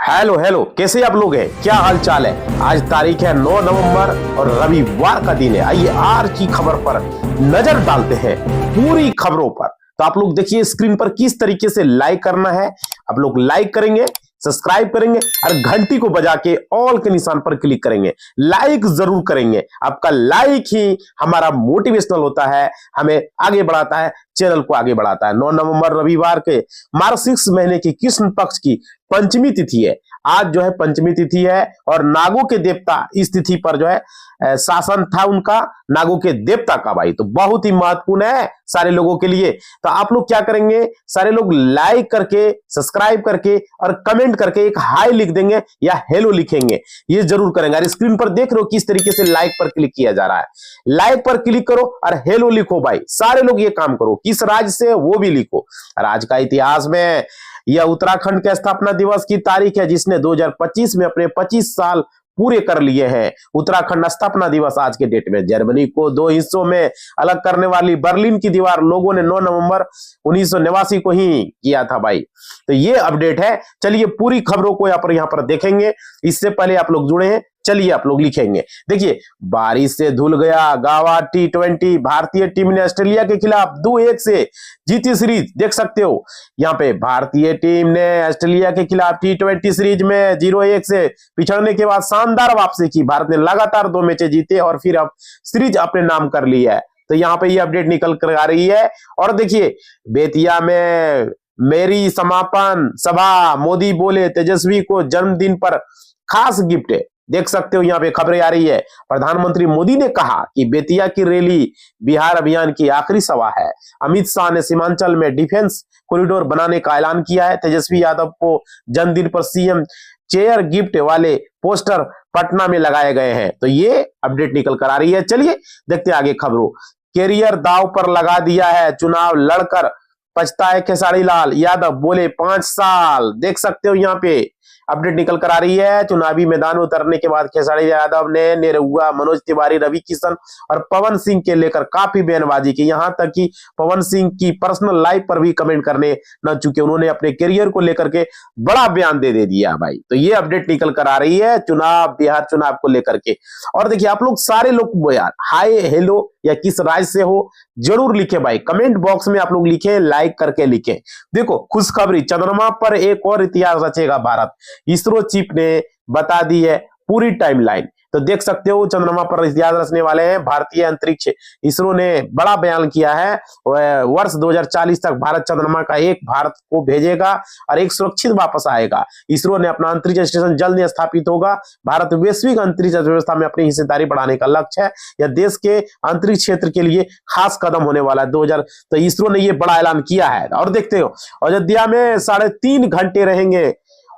Hello hello, कैसे आप लोग हैं? क्या हाल चाल है? आज तारीख है 9 नवंबर और रविवार का दिन है। आइए आज की खबर पर नजर डालते हैं, पूरी खबरों पर। तो आप लोग देखिए स्क्रीन पर किस तरीके से लाइक करना है। आप लोग लाइक करेंगे, सब्सक्राइब करेंगे और घंटी को बजा के ऑल के निशान पर क्लिक करेंगे। लाइक जरूर करेंगे, आपका लाइक ही हमारा मोटिवेशनल होता है, हमें आगे बढ़ाता है, चैनल को आगे बढ़ाता है। 9 नवंबर रविवार के मार्गशीर्ष महीने की कृष्ण पक्ष की पंचमी तिथि है। आज जो है पंचमी तिथि है और नागों के देवता इस तिथि पर जो है शासन था उनका, नागों के देवता का भाई। तो बहुत ही महत्वपूर्ण है सारे लोगों के लिए। तो आप लोग क्या करेंगे, सारे लोग लाइक करके, सब्सक्राइब करके और कमेंट करके एक हाई लिख देंगे या हेलो लिखेंगे, ये जरूर करेंगे। और स्क्रीन पर देख रहे हो किस तरीके से लाइक पर क्लिक किया जा रहा है। लाइक पर क्लिक करो और हेलो लिखो भाई। सारे लोग ये काम करो, किस राज्य से वो भी लिखो। राज्य का इतिहास में यह उत्तराखंड के स्थापना दिवस की तारीख है, जिसने 2025 में अपने 25 साल पूरे कर लिए हैं। उत्तराखंड स्थापना दिवस आज के डेट में। जर्मनी को दो हिस्सों में अलग करने वाली बर्लिन की दीवार लोगों ने 9 नवंबर 1989 को ही किया था भाई। तो ये अपडेट है। चलिए पूरी खबरों को यहाँ पर देखेंगे। इससे पहले आप लोग जुड़े हैं, चलिए आप लोग लिखेंगे। देखिए, बारिश से धुल गया गावा T20। भारतीय टीम ने ऑस्ट्रेलिया के खिलाफ 2-1 से जीती सीरीज। देख सकते हो यहाँ पे भारतीय टीम ने ऑस्ट्रेलिया के खिलाफ T20 सीरीज में 0-1 से पिछड़ने के बाद शानदार वापसी की। भारत ने लगातार 2 मैचें जीते और फिर अब सीरीज अपने नाम कर ली है। तो यहाँ पे ये अपडेट निकल कर आ रही है। और देखिए, बेतिया में मेरी समापन सभा, मोदी बोले तेजस्वी को जन्मदिन पर खास गिफ्ट है। देख सकते हो यहाँ पे खबरें आ रही है। प्रधानमंत्री मोदी ने कहा कि बेतिया की रैली बिहार अभियान की आखिरी सभा है। अमित शाह ने सीमांचल में डिफेंस कॉरिडोर बनाने का ऐलान किया है। तेजस्वी यादव को जन्मदिन पर सीएम चेयर गिफ्ट वाले पोस्टर पटना में लगाए गए हैं। तो ये अपडेट निकल कर आ रही है। चलिए देखते हैं आगे खबरों। कैरियर दांव पर लगा दिया है, चुनाव लड़कर पछताए खेसारी लाल यादव, बोले 5 साल। देख सकते हो यहाँ पे अपडेट निकल कर आ रही है। चुनावी मैदान में उतरने के बाद खेसारी यादव ने निरहुआ, मनोज तिवारी, रवि किशन और पवन सिंह के लेकर काफी बयानबाजी की। यहां तक कि पवन सिंह की पर्सनल लाइफ पर भी कमेंट करने न चुके। उन्होंने अपने करियर को लेकर के बड़ा बयान दे दिया भाई। तो ये अपडेट निकल कर आ रही है चुनाव, बिहार चुनाव को लेकर के। और देखिए, आप लोग सारे लोग यार हाय हेलो या किस राज्य से हो जरूर लिखे भाई। कमेंट बॉक्स में आप लोग लिखे, लाइक करके लिखे। देखो खुशखबरी, चंद्रमा पर एक और इतिहास रचेगा भारत। इसरो चीफ ने बता दी है पूरी टाइमलाइन। तो देख सकते हो चंद्रमा पर इतिहास रचने वाले हैं भारतीय अंतरिक्ष। इसरो ने बड़ा बयान किया है, वर्ष 2040 तक भारत चंद्रमा का एक भारत को भेजेगा और एक सुरक्षित वापस आएगा। इसरो ने अपना अंतरिक्ष स्टेशन जल्द स्थापित होगा। भारत वैश्विक अंतरिक्ष व्यवस्था में अपनी हिस्सेदारी बढ़ाने का लक्ष्य है। यह देश के अंतरिक्ष क्षेत्र के लिए खास कदम होने वाला है 2000। तो इसरो ने यह बड़ा ऐलान किया है। और देखते हो अयोध्या में 3.5 घंटे रहेंगे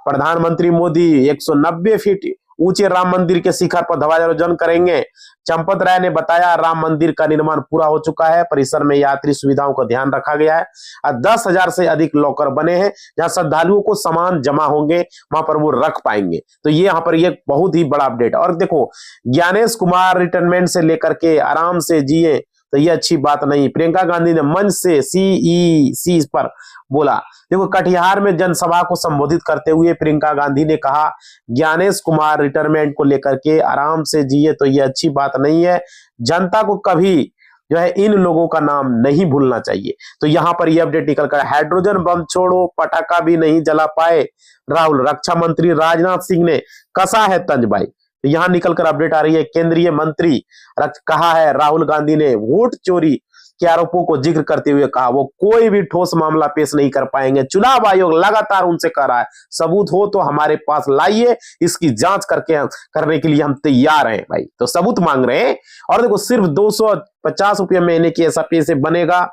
प्रधानमंत्री मोदी। 190 फीट ऊंचे राम मंदिर के शिखर पर ध्वजारोहण करेंगे। चंपत राय ने बताया राम मंदिर का निर्माण पूरा हो चुका है। परिसर में यात्री सुविधाओं का ध्यान रखा गया है और 10,000 से अधिक लॉकर बने हैं जहां श्रद्धालुओं को सामान जमा होंगे, वहां पर वो रख पाएंगे। तो ये यहाँ पर ये बहुत ही बड़ा अपडेट। और देखो, ज्ञानेश कुमार रिटायरमेंट से लेकर के आराम से जिए, तो ये अच्छी बात नहीं। प्रियंका गांधी ने मंच से CEC पर बोला। देखो, कटिहार में जनसभा को संबोधित करते हुए प्रियंका गांधी ने कहा ज्ञानेश कुमार रिटायरमेंट को लेकर के आराम से जिए, तो ये अच्छी बात नहीं है। जनता को कभी जो है इन लोगों का नाम नहीं भूलना चाहिए। तो यहाँ पर यह अपडेट निकल कर, हाइड्रोजन बम छोड़ो पटाखा भी नहीं जला पाए राहुल। रक्षा मंत्री राजनाथ सिंह ने कसा है तंज भाई। तो यहां निकल कर अपडेट आ रही है, केंद्रीय मंत्री कहा है राहुल गांधी ने वोट चोरी के आरोपों को जिक्र करते हुए कहा वो कोई भी ठोस मामला पेश नहीं कर पाएंगे। चुनाव आयोग लगातार उनसे कह रहा है सबूत हो तो हमारे पास लाइए, इसकी जांच करने के लिए हम तैयार हैं भाई। तो सबूत मांग रहे हैं। और देखो, सिर्फ 250 रुपये महीने की SRP से बनेगा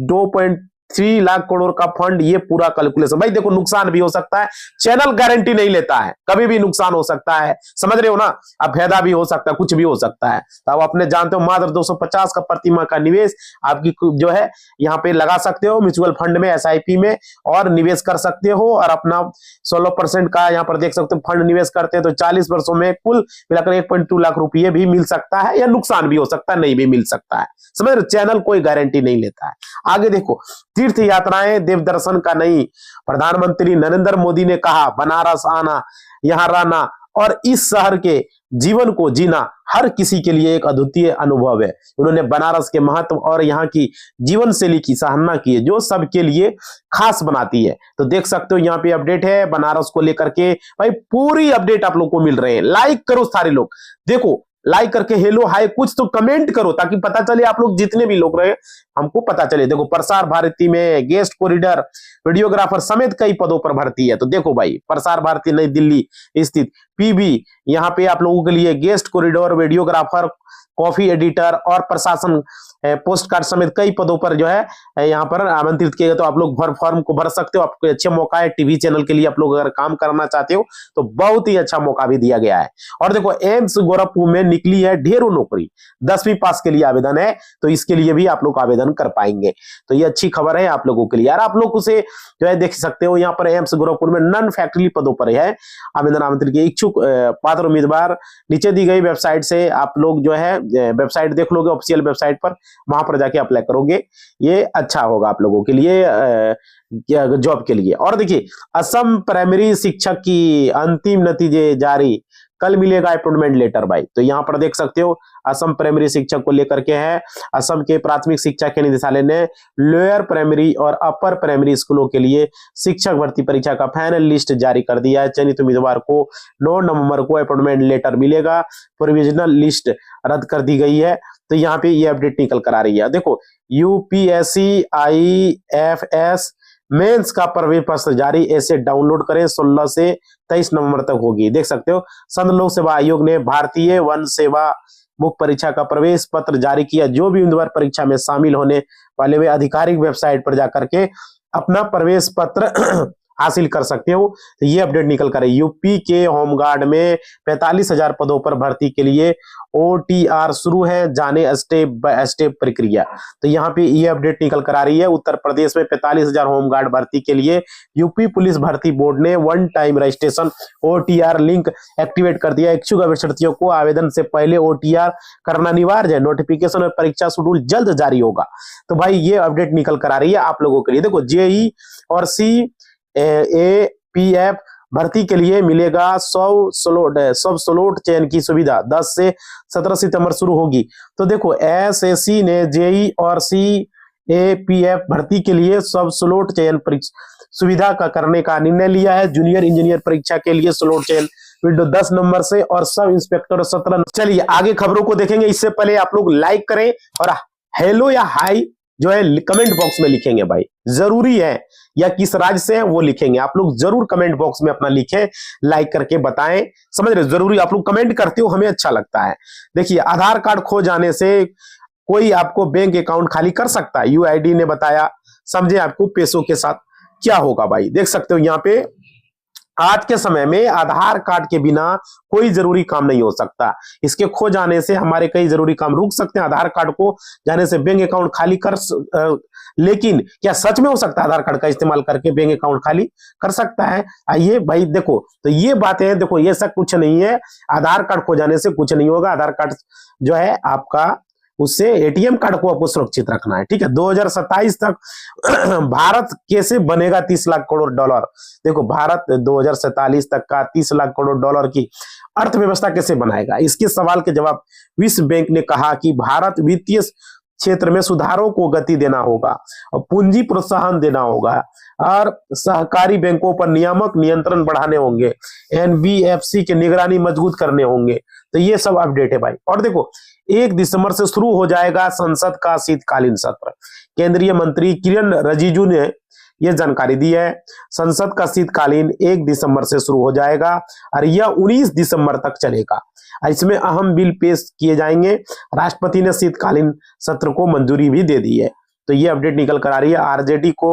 2.3 लाख करोड़ का फंड। ये पूरा कैलकुलेशन भाई। देखो, नुकसान भी हो सकता है, चैनल गारंटी नहीं लेता है, कभी भी नुकसान हो सकता है, समझ रहे हो ना। अब फायदा भी हो सकता है, कुछ भी हो सकता है। तो आप अपने जानते हो, मात्र 250 का प्रतिमाह का निवेश आपकी जो है यहाँ पे लगा सकते हो म्यूचुअल फंड में, SIP में, और निवेश कर सकते हो। और अपना 16% का यहाँ पर देख सकते हो फंड निवेश करते हैं तो 40 वर्षों में कुल मिलाकर 1.2 लाख रुपये भी मिल सकता है, या नुकसान भी हो सकता है, नहीं भी मिल सकता है। समझ रहे, चैनल कोई गारंटी नहीं लेता है। आगे देखो, तीर्थ यात्राएं देव दर्शन का नहीं। प्रधानमंत्री नरेंद्र मोदी ने कहा बनारस आना, यहाँ रहना और इस शहर के जीवन को जीना हर किसी के लिए एक अद्वितीय अनुभव है। उन्होंने बनारस के महत्व और यहाँ की जीवन शैली की सराहना की है जो सबके लिए खास बनाती है। तो देख सकते हो यहाँ पे अपडेट है बनारस को लेकर के, भाई पूरी अपडेट आप लोग को मिल रहे हैं। लाइक करो सारे लोग, देखो लाइक करके हेलो हाय कुछ तो कमेंट करो ताकि पता चले आप लोग जितने भी लोग रहे हमको पता चले। देखो प्रसार भारती में गेस्ट कोरिडोर वीडियोग्राफर समेत कई पदों पर भर्ती है। तो देखो भाई प्रसार भारती नई दिल्ली स्थित पीबी, यहाँ पे आप लोगों के लिए guest corridor videographer, coffee editor और प्रशासन पोस्ट कार्ड समेत कई पदों पर जो है यहाँ पर आमंत्रित किए गए। तो आप लोग फॉर्म को भर सकते हो, आपको अच्छे मौका है। टीवी चैनल के लिए आप लोग अगर काम करना चाहते हो तो बहुत ही अच्छा मौका भी दिया गया है। और देखो एम्स गोरखपुर में निकली है ढेरों नौकरी, 10वीं पास के लिए आवेदन है, तो इसके लिए भी आप लोग आवेदन कर पाएंगे। तो ये अच्छी खबर है आप लोगों के लिए यार। आप लोग उसे जो है देख सकते हो, यहाँ पर एम्स गोरखपुर में नन फैक्ट्री पदों पर है आवेदन आमंत्रित किए। इच्छुक पात्र उम्मीदवार नीचे दी गई वेबसाइट से आप लोग जो है वेबसाइट देख लोगे, ऑफिशियल वेबसाइट पर, वहां पर जाके अप्लाई करोगे, ये अच्छा होगा आप लोगों के लिए जॉब के लिए। और देखिए असम प्राइमरी शिक्षक की अंतिम नतीजे जारी, कल मिलेगा अपॉइंटमेंट लेटर भाई। तो यहाँ पर देख सकते हो असम प्राइमरी शिक्षक को लेकर के है। असम के प्राथमिक शिक्षा के निदेशालय ने लोअर प्राइमरी और अपर प्राइमरी स्कूलों के लिए शिक्षक भर्ती परीक्षा का फाइनल लिस्ट जारी कर दिया है। चयनित उम्मीदवार को 9 नवंबर को अपॉइंटमेंट लेटर मिलेगा। प्रोविजनल लिस्ट रद्द कर दी गई है। तो यहाँ पे ये अपडेट निकल कर आ रही है। देखो यूपीएससी IFS मेंस का प्रवेश पत्र जारी, ऐसे डाउनलोड करें, 16 से 23 नवंबर तक होगी। देख सकते हो संघ लोक सेवा आयोग ने भारतीय वन सेवा मुख्य परीक्षा का प्रवेश पत्र जारी किया। जो भी उम्मीदवार परीक्षा में शामिल होने वाले वे आधिकारिक वेबसाइट पर जाकर के अपना प्रवेश पत्र हासिल कर सकते हो। तो ये अपडेट निकल कर यूपी के होमगार्ड में 45,000 पदों पर भर्ती के लिए OTR शुरू है, जाने स्टेप बाय स्टेप प्रक्रिया। तो यहाँ पे ये अपडेट निकल कर आ रही है। उत्तर प्रदेश में 45,000 होमगार्ड भर्ती के लिए यूपी पुलिस भर्ती बोर्ड ने one time registration OTR link activate कर दिया। इच्छुक अभ्यर्थियों को आवेदन से पहले OTR करना अनिवार्य है। नोटिफिकेशन और परीक्षा शेड्यूल जल्द जारी होगा। तो भाई ये अपडेट निकल कर आ रही है आप लोगों के लिए। देखो JEE और CAPF भर्ती के लिए मिलेगा 100 स्लॉट चयन की सुविधा 10 से 17 सितंबर शुरू होगी। तो देखो SSC ने JEE और CAPF भर्ती के लिए सब स्लॉट चयन सुविधा का करने का निर्णय लिया है। जूनियर इंजीनियर परीक्षा के लिए स्लॉट चयन विंडो 10 नंबर से और सब इंस्पेक्टर 17। चलिए आगे खबरों को देखेंगे, इससे पहले आप लोग लाइक करें और हेलो या हाई जो है कमेंट बॉक्स में लिखेंगे भाई, जरूरी है, या किस राज्य से है वो लिखेंगे। आप लोग जरूर कमेंट बॉक्स में अपना लिखें, लाइक करके बताएं, समझ रहे, जरूरी। आप लोग कमेंट करते हो, हमें अच्छा लगता है। देखिए आधार कार्ड खो जाने से कोई आपको बैंक अकाउंट खाली कर सकता है, UID ने बताया। समझे आपको पैसों के साथ क्या होगा भाई। देख सकते हो यहाँ पे आज के समय में आधार कार्ड के बिना कोई जरूरी काम नहीं हो सकता। इसके खो जाने से हमारे कई जरूरी काम रुक सकते हैं। आधार कार्ड को जाने से बैंक अकाउंट खाली लेकिन क्या सच में हो सकता है आधार कार्ड का इस्तेमाल करके बैंक अकाउंट खाली कर सकता है? आइए भाई देखो, तो ये बातें देखो, ये सब कुछ नहीं है। आधार कार्ड खो जाने से कुछ नहीं होगा। आधार कार्ड जो है आपका, उससे ATM कार्ड को आपको सुरक्षित रखना है, ठीक है। 2027 तक भारत कैसे बनेगा 30 लाख करोड़ डॉलर। देखो भारत 2047 तक का 30 लाख करोड़ डॉलर की अर्थव्यवस्था कैसे बनाएगा, इसके सवाल के जवाब विश्व बैंक ने कहा कि भारत वित्तीय क्षेत्र में सुधारों को गति देना होगा और पूंजी प्रोत्साहन देना होगा और सहकारी बैंकों पर नियामक नियंत्रण बढ़ाने होंगे, NBFC की निगरानी मजबूत करने होंगे। तो ये सब अपडेट है भाई। और देखो 1 दिसंबर से शुरू हो जाएगा संसद का शीतकालीन सत्र। केंद्रीय मंत्री किरण रिजिजू ने यह जानकारी दी है। संसद का शीतकालीन 1 दिसंबर से शुरू हो जाएगा और यह 19 दिसंबर तक चलेगा। इसमें अहम बिल पेश किए जाएंगे। राष्ट्रपति ने शीतकालीन सत्र को मंजूरी भी दे दी है। तो ये अपडेट निकल कर आ रही है। RJD को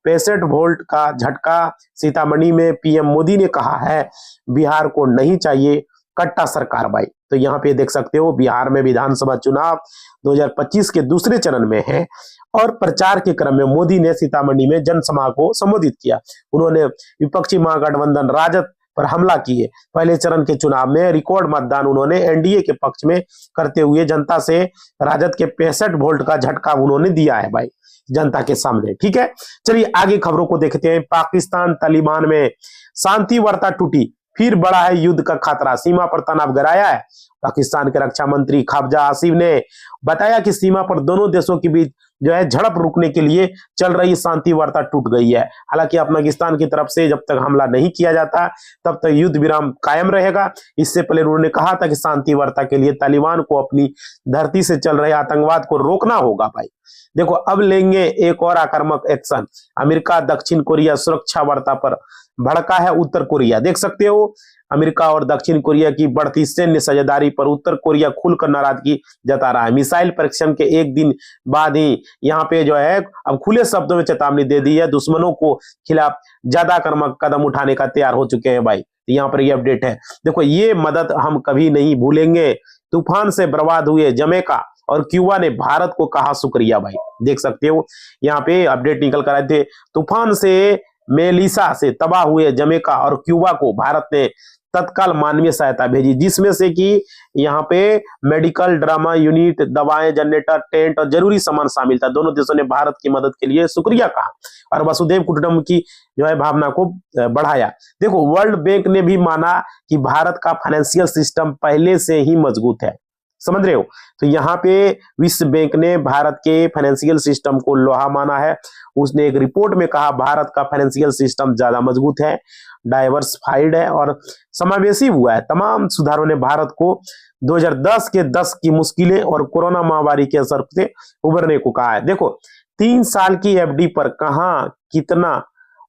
65 वोल्ट का झटका। सीतामढ़ी में PM मोदी ने कहा है बिहार को नहीं चाहिए कट्टा सरकार भाई। तो यहाँ पे देख सकते हो बिहार में विधानसभा चुनाव 2025 के दूसरे चरण में है और प्रचार के क्रम में मोदी ने सीतामढ़ी में जनसभा को संबोधित किया। उन्होंने विपक्षी महागठबंधन राजद पर हमला किए। पहले चरण के चुनाव में रिकॉर्ड मतदान उन्होंने NDA के पक्ष में करते हुए जनता से राजद के 65 वोल्ट का झटका उन्होंने दिया है भाई। जनता के सामने। ठीक है, चलिए आगे खबरों को देखते हैं। पाकिस्तान तालिबान में शांति वार्ता टूटी, फिर बड़ा है युद्ध का खतरा, सीमा पर तनाव गहराया है। पाकिस्तान के रक्षा मंत्री ख्वाजा आसिफ ने बताया कि सीमा पर दोनों देशों के बीच जो है झड़प रुकने के लिए चल रही शांति वार्ता टूट गई है। हालांकि अफगानिस्तान की तरफ से जब तक हमला नहीं किया जाता तब तक युद्ध विराम कायम रहेगा। इससे पहले उन्होंने कहा था कि शांति वार्ता के लिए तालिबान को अपनी धरती से चल रहे आतंकवाद को रोकना होगा। भाई देखो, अब लेंगे एक और आक्रामक एक्शन। अमेरिका दक्षिण कोरिया सुरक्षा वार्ता पर भड़का है उत्तर कोरिया। देख सकते हो, अमेरिका और दक्षिण कोरिया की बढ़ती सैन्य साझेदारी पर उत्तर कोरिया खुलकर नाराजगी जता रहा है। मिसाइल परीक्षण के एक दिन बाद ही यहाँ पे जो है अब खुले शब्दों में चेतावनी दे दी है, दुश्मनों को खिलाफ ज्यादा आक्रामक कदम उठाने का तैयार हो चुके हैं। भाई यहाँ पर ये अपडेट है। देखो, ये मदद हम कभी नहीं भूलेंगे। तूफान से बर्बाद हुए जमैका और क्यूबा ने भारत को कहा शुक्रिया। भाई देख सकते हो, यहाँ पे अपडेट निकल कर आए थे। तूफान से मेलिसा से तबाह हुए जमैका और क्यूबा को भारत ने तत्काल मानवीय सहायता भेजी, जिसमें से कि यहाँ पे मेडिकल ड्रामा यूनिट, दवाएं, जनरेटर, टेंट और जरूरी सामान शामिल था। दोनों देशों ने भारत की मदद के लिए शुक्रिया कहा और वसुधैव कुटुंबकम की जो है भावना को बढ़ाया। देखो, वर्ल्ड बैंक ने भी माना कि भारत का फाइनेंशियल सिस्टम पहले से ही मजबूत है। समझ रहे हो? तो यहाँ पे विश्व बैंक ने भारत के फाइनेंशियल सिस्टम को लोहा माना है। उसने एक रिपोर्ट में कहा भारत का फाइनेंशियल सिस्टम ज्यादा मजबूत है, डाइवर्सिफाइड है और समावेशी हुआ है। तमाम सुधारों ने भारत को 2010 के 10 की मुश्किलें और कोरोना महामारी के असर से उबरने को कहा है। देखो, 3 साल की एफडी पर कहां कितना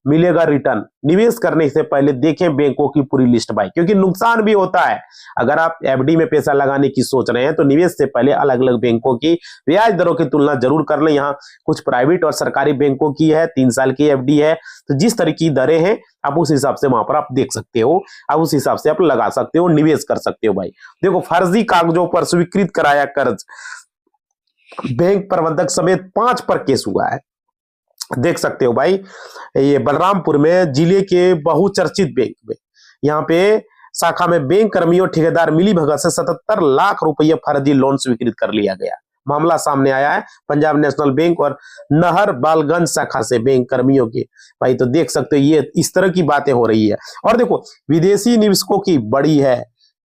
मिलेगा रिटर्न, निवेश करने से पहले देखें बैंकों की पूरी लिस्ट। भाई क्योंकि नुकसान भी होता है। अगर आप एफडी में पैसा लगाने की सोच रहे हैं तो निवेश से पहले अलग अलग बैंकों की ब्याज दरों की तुलना जरूर कर लें। यहाँ कुछ प्राइवेट और सरकारी बैंकों की है, 3 साल की एफडी है, तो जिस तरह की दरें हैं आप उस हिसाब से वहां पर आप देख सकते हो, आप उस हिसाब से आप लगा सकते हो, निवेश कर सकते हो। भाई देखो, फर्जी कागजों पर स्वीकृत कराया कर्ज, बैंक प्रबंधक समेत 5 पर केस हुआ है। देख सकते हो भाई, ये बलरामपुर में जिले के बहुचर्चित बैंक में यहाँ पे शाखा में बैंक कर्मियों ठेकेदार मिली भगत से 77 लाख रुपये फर्जी लोन स्वीकृत कर लिया गया। मामला सामने आया है पंजाब नेशनल बैंक और नहर बालगंज शाखा से बैंक कर्मियों के। भाई तो देख सकते हो, ये इस तरह की बातें हो रही है। और देखो, विदेशी निवेशकों की बड़ी है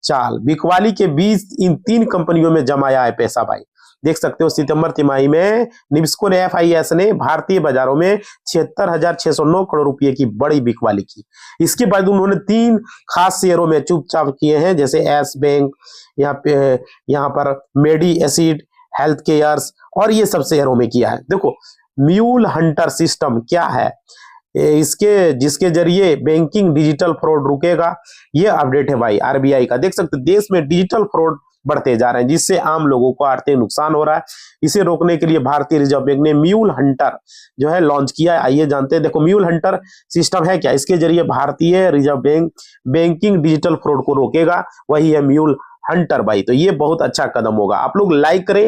चाल, बिकवाली के बीच इन 3 कंपनियों में जमाया है पैसा। भाई देख सकते हो, सितंबर तिमाही में निवेशकों ने FIS ने भारतीय बाजारों में 76,609 करोड़ रुपए की बड़ी बिकवाली की। इसके बाद उन्होंने 3 खास शेयरों में चुपचाप किए हैं, जैसे एस बैंक, यहाँ पर मेडी एसिड, हेल्थ केयर्स और ये सब शेयरों में किया है। देखो, म्यूल हंटर सिस्टम क्या है, जिसके जरिए बैंकिंग डिजिटल फ्रॉड रुकेगा, ये अपडेट है भाई RBI का। देख सकते देश में डिजिटल फ्रॉड बढ़ते जा रहे हैं, जिससे आम लोगों को आर्थिक नुकसान हो रहा है। इसे रोकने के लिए भारतीय रिजर्व बैंक ने म्यूल हंटर जो है लॉन्च किया है। आइए जानते हैं। देखो, म्यूल हंटर सिस्टम है क्या, इसके जरिए भारतीय reserve bank banking digital fraud को रोकेगा, वही है म्यूल हंटर। भाई तो ये बहुत अच्छा कदम होगा। आप लोग लाइक करें,